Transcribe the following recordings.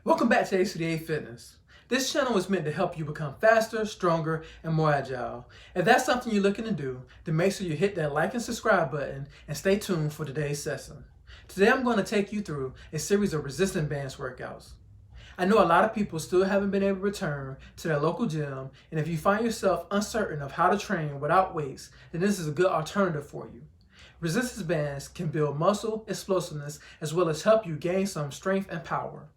Welcome back to ACDA Fitness. This channel is meant to help you become faster, stronger, and more agile. If that's something you're looking to do, then make sure you hit that like and subscribe button and stay tuned for today's session. Today I'm going to take you through a series of resistance bands workouts. I know a lot of people still haven't been able to return to their local gym, and if you find yourself uncertain of how to train without weights, then this is a good alternative for you. Resistance bands can build muscle explosiveness as well as help you gain some strength and power.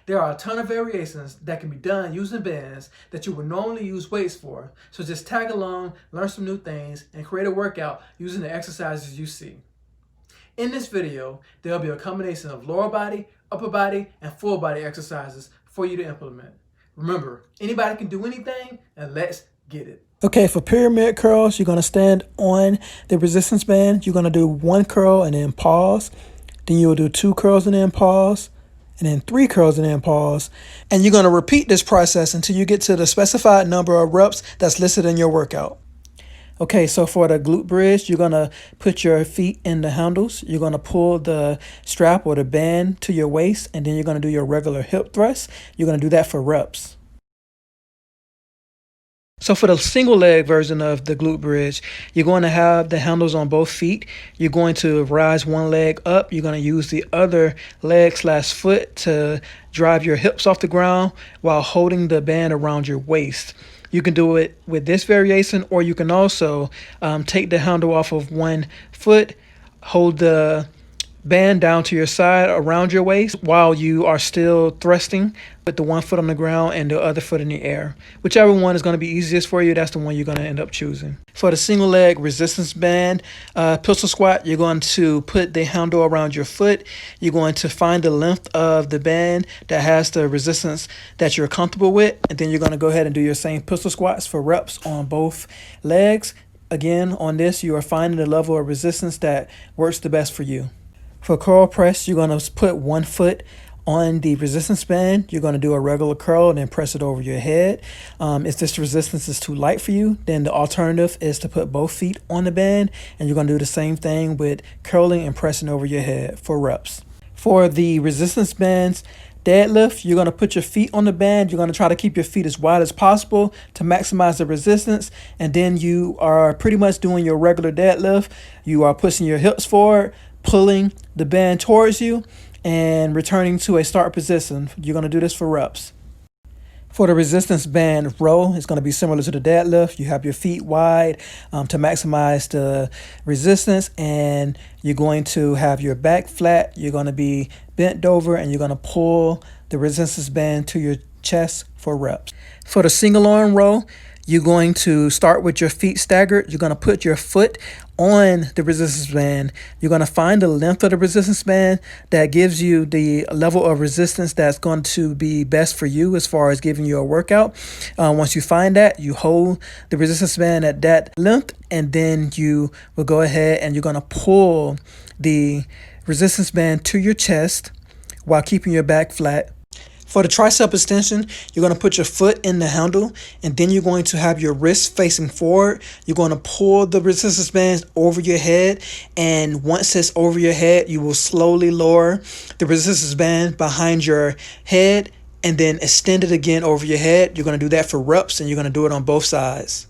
There are a ton of variations that can be done using bands that you would normally use weights for, so just tag along, learn some new things, and create a workout using the exercises you see. In this video, there will be a combination of lower body, upper body, and full body exercises for you to implement. Remember, anybody can do anything, and let's get it. Okay, for pyramid curls, you're going to stand on the resistance band. You're going to do one curl and then pause. Then you'll do two curls and then pause. And then three curls and then pause. And you're going to repeat this process until you get to the specified number of reps that's listed in your workout. Okay, so for the glute bridge, you're going to put your feet in the handles. You're going to pull the strap or the band to your waist, and then you're going to do your regular hip thrust. You're going to do that for reps. So for the single leg version of the glute bridge, you're going to have the handles on both feet. You're going to rise one leg up. You're going to use the other leg/foot to drive your hips off the ground while holding the band around your waist. You can do it with this variation, or you can also take the handle off of one foot, hold the band down to your side around your waist while you are still thrusting with the one foot on the ground and the other foot in the air. Whichever one is going to be easiest for you, that's the one you're going to end up choosing. For the single leg resistance band pistol squat, you're going to put the handle around your foot. You're going to find the length of the band that has the resistance that you're comfortable with, and then you're going to go ahead and do your same pistol squats for reps on both legs. Again, on this, you are finding the level of resistance that works the best for you. For curl press, you're going to put one foot on the resistance band. You're going to do a regular curl and then press it over your head. If this resistance is too light for you, then the alternative is to put both feet on the band, and you're going to do the same thing with curling and pressing over your head for reps. For the resistance bands deadlift, you're going to put your feet on the band. You're going to try to keep your feet as wide as possible to maximize the resistance, and then you are pretty much doing your regular deadlift. You are pushing your hips forward, pulling the band towards you, and returning to a start position. You're going to do this for reps. For the resistance band row, it's going to be similar to the deadlift. You have your feet wide to maximize the resistance, and you're going to have your back flat. You're going to be bent over, and you're going to pull the resistance band to your chest for reps. For the single arm row, you're going to start with your feet staggered. You're going to put your foot on the resistance band. You're going to find the length of the resistance band that gives you the level of resistance that's going to be best for you as far as giving you a workout. Once you find that, you hold the resistance band at that length, and then you will go ahead and you're going to pull the resistance band to your chest while keeping your back flat. For the tricep extension, you're going to put your foot in the handle, and then you're going to have your wrist facing forward. You're going to pull the resistance bands over your head, and once it's over your head, you will slowly lower the resistance band behind your head and then extend it again over your head. You're going to do that for reps, and you're going to do it on both sides.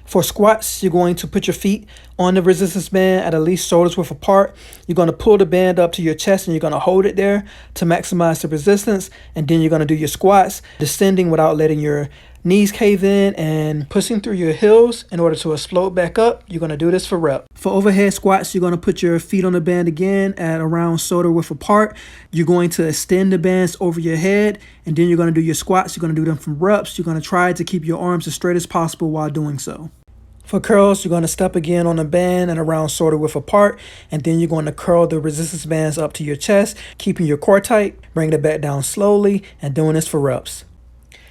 For squats, you're going to put your feet on the resistance band at least shoulders width apart. You're going to pull the band up to your chest, and you're going to hold it there to maximize the resistance. And then you're going to do your squats, descending without letting your knees cave in and pushing through your heels in order to explode back up. You're going to do this for rep. For overhead squats, you're going to put your feet on the band again at around shoulder width apart. You're going to extend the bands over your head, and then you're going to do your squats. You're going to do them from reps. You're going to try to keep your arms as straight as possible while doing so. For curls, you're going to step again on the band and around shoulder width apart, and then you're going to curl the resistance bands up to your chest, keeping your core tight, bring it back down slowly, and doing this for reps.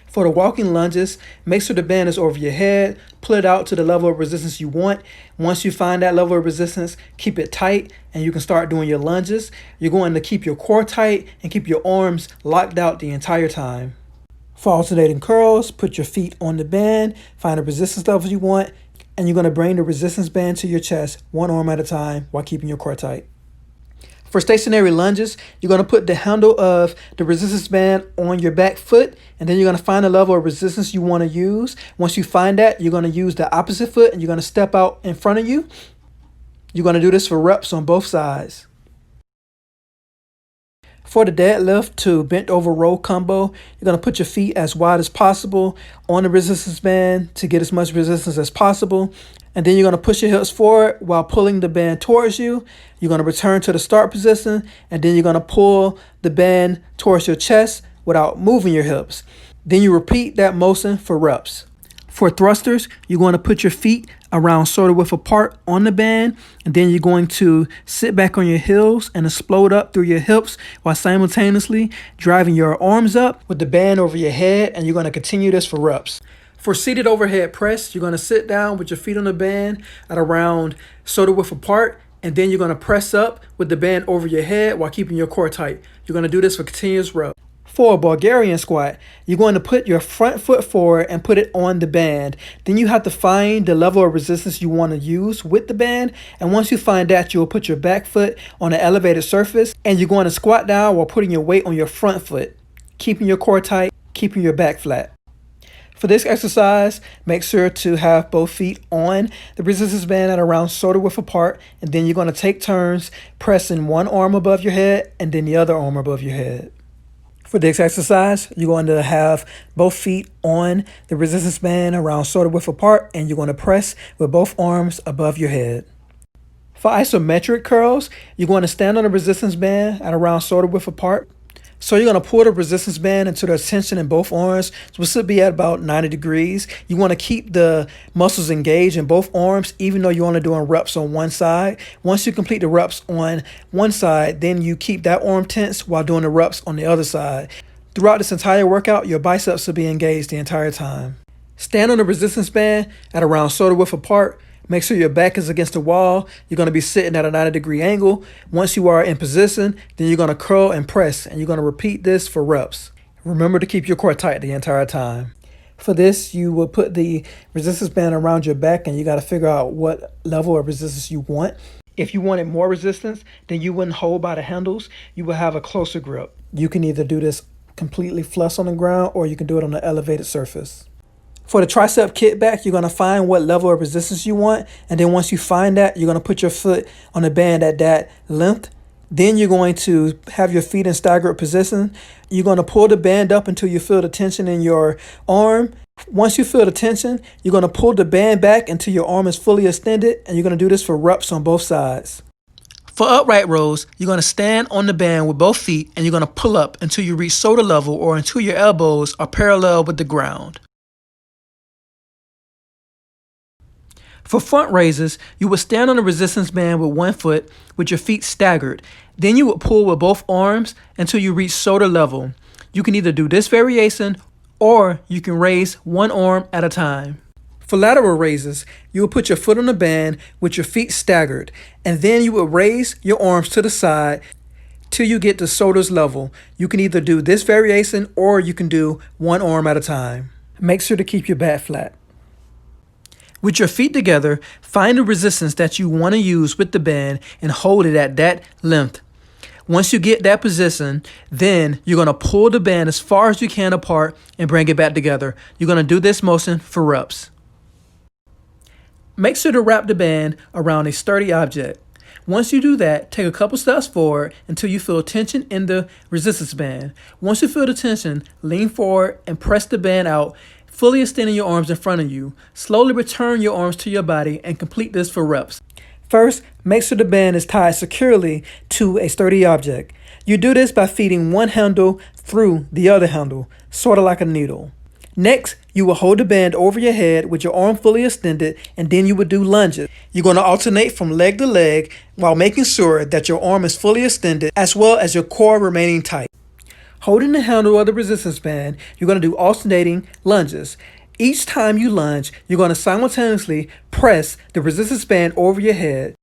For the walking lunges, make sure the band is over your head, pull it out to the level of resistance you want. Once you find that level of resistance, keep it tight, and you can start doing your lunges. You're going to keep your core tight and keep your arms locked out the entire time. For alternating curls, put your feet on the band, find the resistance level you want, And you're going to bring the resistance band to your chest, one arm at a time, while keeping your core tight. For stationary lunges, you're going to put the handle of the resistance band on your back foot, and then you're going to find the level of resistance you want to use. Once you find that, you're going to use the opposite foot, and you're going to step out in front of you. You're going to do this for reps on both sides. For the deadlift to bent over row combo, you're going to put your feet as wide as possible on the resistance band to get as much resistance as possible. And then you're going to push your hips forward while pulling the band towards you. You're going to return to the start position, and then you're going to pull the band towards your chest without moving your hips. Then you repeat that motion for reps. For thrusters, you're going to put your feet around shoulder width apart on the band, and then you're going to sit back on your heels and explode up through your hips while simultaneously driving your arms up with the band over your head, and you're going to continue this for reps. For seated overhead press, you're going to sit down with your feet on the band at around shoulder width apart, and then you're going to press up with the band over your head while keeping your core tight. You're going to do this for continuous reps. For a Bulgarian squat, you're going to put your front foot forward and put it on the band. Then you have to find the level of resistance you want to use with the band. And once you find that, you'll put your back foot on an elevated surface, and you're going to squat down while putting your weight on your front foot, keeping your core tight, keeping your back flat. For this exercise, make sure to have both feet on the resistance band at around shoulder width apart, and then you're going to take turns pressing one arm above your head and then the other arm above your head. For this exercise, you're going to have both feet on the resistance band around shoulder width apart, and you're going to press with both arms above your head. For isometric curls, you're going to stand on the resistance band at around shoulder width apart. So you're going to pull the resistance band into the tension in both arms, which should be at about 90 degrees. You want to keep the muscles engaged in both arms, even though you're only doing reps on one side. Once you complete the reps on one side, then you keep that arm tense while doing the reps on the other side. Throughout this entire workout, your biceps will be engaged the entire time. Stand on the resistance band at around shoulder width apart. Make sure your back is against the wall. You're going to be sitting at a 90-degree angle. Once you are in position, then you're going to curl and press, and you're going to repeat this for reps. Remember to keep your core tight the entire time. For this, you will put the resistance band around your back, and you got to figure out what level of resistance you want. If you wanted more resistance, then you wouldn't hold by the handles. You will have a closer grip. You can either do this completely flush on the ground, or you can do it on an elevated surface. For the tricep kickback, you're going to find what level of resistance you want. And then once you find that, you're going to put your foot on the band at that length. Then you're going to have your feet in staggered position. You're going to pull the band up until you feel the tension in your arm. Once you feel the tension, you're going to pull the band back until your arm is fully extended. And you're going to do this for reps on both sides. For upright rows, you're going to stand on the band with both feet, and you're going to pull up until you reach shoulder level or until your elbows are parallel with the ground. For front raises, you would stand on the resistance band with one foot with your feet staggered. Then you would pull with both arms until you reach shoulder level. You can either do this variation, or you can raise one arm at a time. For lateral raises, you will put your foot on the band with your feet staggered, and then you will raise your arms to the side till you get to shoulders level. You can either do this variation, or you can do one arm at a time. Make sure to keep your back flat. With your feet together, find the resistance that you want to use with the band and hold it at that length. Once you get that position, then you're going to pull the band as far as you can apart and bring it back together. You're going to do this motion for reps. Make sure to wrap the band around a sturdy object. Once you do that, take a couple steps forward until you feel tension in the resistance band. Once you feel the tension, lean forward and press the band out, fully extending your arms in front of you. Slowly return your arms to your body and complete this for reps. First, make sure the band is tied securely to a sturdy object. You do this by feeding one handle through the other handle, sort of like a needle. Next, you will hold the band over your head with your arm fully extended, and then you will do lunges. You're going to alternate from leg to leg while making sure that your arm is fully extended as well as your core remaining tight. Holding the handle of the resistance band, you're going to do alternating lunges. Each time you lunge, you're going to simultaneously press the resistance band over your head.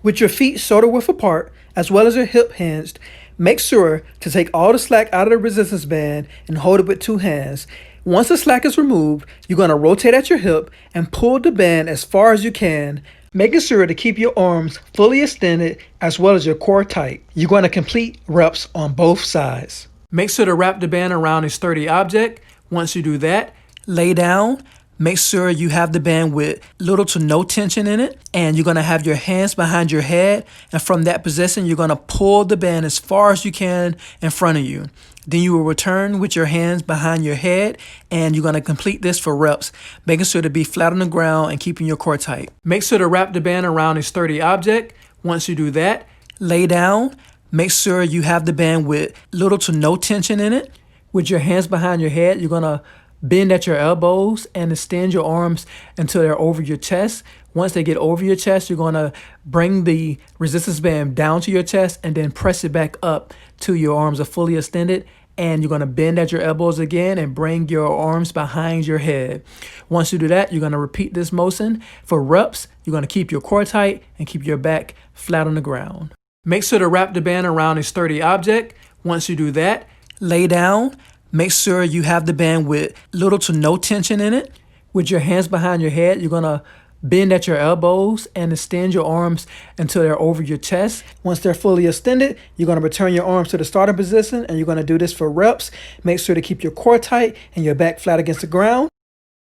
With your feet shoulder width apart, as well as your hip hinged, make sure to take all the slack out of the resistance band and hold it with two hands. Once the slack is removed, you're going to rotate at your hip and pull the band as far as you can, making sure to keep your arms fully extended as well as your core tight. You're going to complete reps on both sides. Make sure to wrap the band around a sturdy object. Once you do that, lay down. Make sure you have the band with little to no tension in it, and you're going to have your hands behind your head, and from that position you're going to pull the band as far as you can in front of you. Then you will return with your hands behind your head, and you're going to complete this for reps, making sure to be flat on the ground and keeping your core tight. Make sure to wrap the band around a sturdy object. Once you do that, lay down. Make sure you have the band with little to no tension in it. With your hands behind your head, you're going to bend at your elbows and extend your arms until they're over your chest. Once they get over your chest, you're going to bring the resistance band down to your chest and then press it back up till your arms are fully extended. And you're going to bend at your elbows again and bring your arms behind your head. Once you do that, you're going to repeat this motion for reps. You're going to keep your core tight and keep your back flat on the ground. Make sure to wrap the band around a sturdy object. Once you do that, lay down. Make sure you have the band with little to no tension in it. With your hands behind your head, you're going to bend at your elbows and extend your arms until they're over your chest. Once they're fully extended, you're going to return your arms to the starting position, and you're going to do this for reps. Make sure to keep your core tight and your back flat against the ground.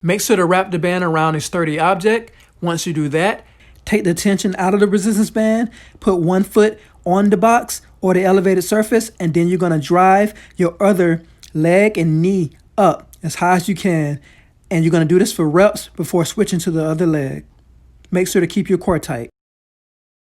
Make sure to wrap the band around a sturdy object. Once you do that, take the tension out of the resistance band, put one foot on the box or the elevated surface, and then you're going to drive your other leg and knee up as high as you can. And you're going to do this for reps before switching to the other leg. Make sure to keep your core tight.